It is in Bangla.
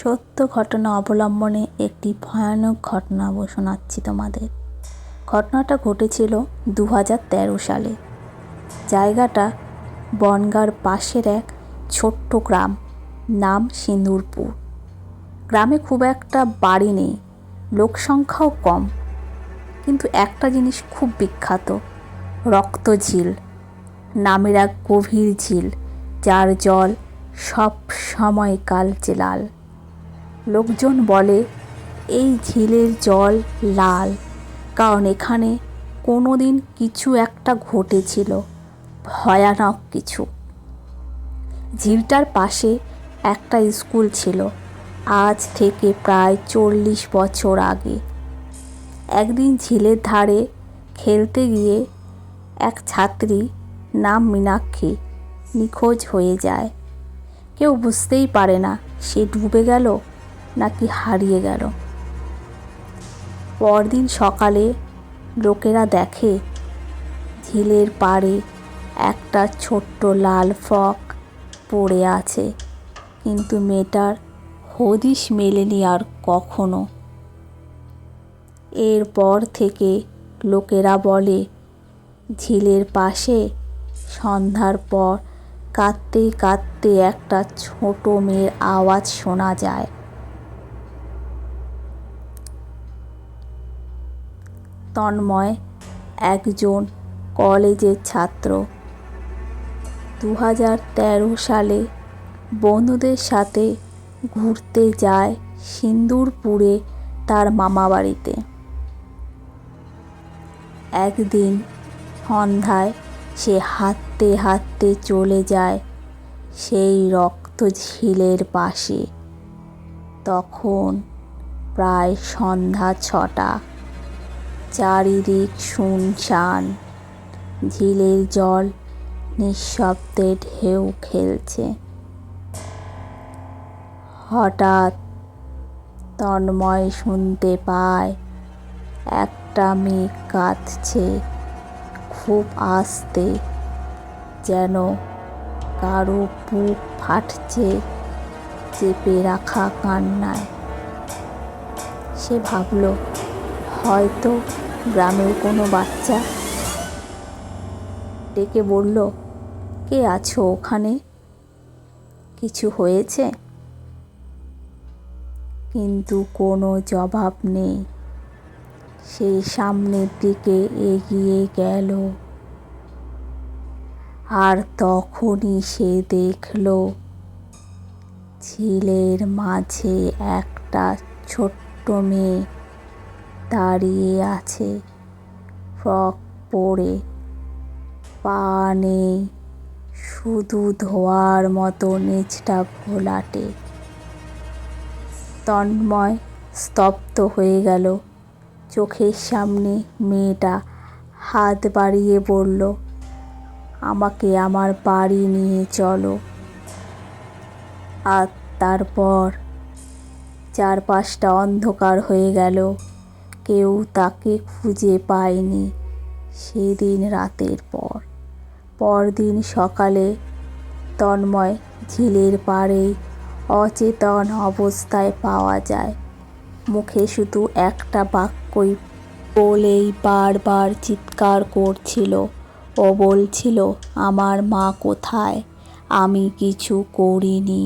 সত্য ঘটনা অবলম্বনে একটি ভয়ানক ঘটনা শোনাচ্ছি তোমাদের। ঘটনাটা ঘটেছিল 2013 সালে। জায়গাটা বনগাঁর পাশের এক ছোট্ট গ্রাম, নাম সিন্দুরপুর। গ্রামে খুব একটা বাড়ি নেই, লোকসংখ্যাও কম, কিন্তু একটা জিনিস খুব বিখ্যাত, রক্ত ঝিল নামের এক গভীর ঝিল, যার জল সব সময় কালচে লাল। লোকজন বলে এই ঝিলের জল লাল কারণ এখানে কোনো দিন কিছু একটা ঘটেছিল, ভয়ানক কিছু। ঝিলটার পাশে একটা স্কুল ছিল, আজ থেকে প্রায় 40 বছর আগে। একদিন ঝিলের ধারে খেলতে গিয়ে এক ছাত্রী নাম মীনাক্ষী নিখোঁজ হয়ে যায়। কেউ বুঝতেই পারে না সে ডুবে গেল নাকি হারিয়ে গেল। পরদিন সকালে লোকেরা দেখে ঝিলের পাড়ে একটা ছোট্ট লাল ফ্রক পড়ে আছে, কিন্তু মেয়েটার হদিশ মেলেনি আর কখনো। এরপর থেকে লোকেরা বলে ঝিলের পাশে সন্ধ্যার পর কাঁদতে কাঁদতে একটা ছোট মেয়ের আওয়াজ শোনা যায়। তন্ময় একজন কলেজের ছাত্র। 2013 সালে বন্ধুদের সাথে ঘুরতে যায় সিন্দুরপুরে তার মামাবাড়িতে। একদিন সন্ধ্যায় সে হাঁটতে হাঁটতে চলে যায় সেই রক্ত ঝিলের পাশে। তখন প্রায় সন্ধ্যা 6টা, চারিদিক শুনশান, ঝিলের জল নিঃশব্দে ঢেউ খেলছে। হঠাৎ তন্ময় শুনতে পায় একটা মেয়ে কাঁদছে খুব আস্তে, যেন কারো বুক ফাটছে চেপে রাখা কান্নায়। সে ভাবল হয়তো গ্রামের কোনো বাচ্চা। ডেকে বলল, কে আছো ওখানে, কিছু হয়েছে? কিন্তু কোনো জবাব নেই। সে সামনের দিকে এগিয়ে গেল, আর তখনই সে দেখল ঝিলের মাঝে একটা ছোট্ট মেয়ে দাঁড়িয়ে আছে, ফ্রক পরে, পা নেই, শুধু ধোয়ার মতো নিচটা ঘোলাটে। তন্ময় স্তব্ধ হয়ে গেল। চোখের সামনে মেয়েটা হাত বাড়িয়ে বলল, আমাকে আমার বাড়ি নিয়ে চলো। আর তারপর চারপাশটা অন্ধকার হয়ে গেল। কেউ তাকে খুঁজে পায়নি সেদিন রাতের পর। পরদিন সকালে তন্ময় ঝিলের পাড়ে অচেতন অবস্থায় পাওয়া যায়। মুখে শুধু একটা বাক্যই বলেই বারবার চিৎকার করছিল। ও বলছিল, আমার মা কোথায়, আমি কিছু করিনি।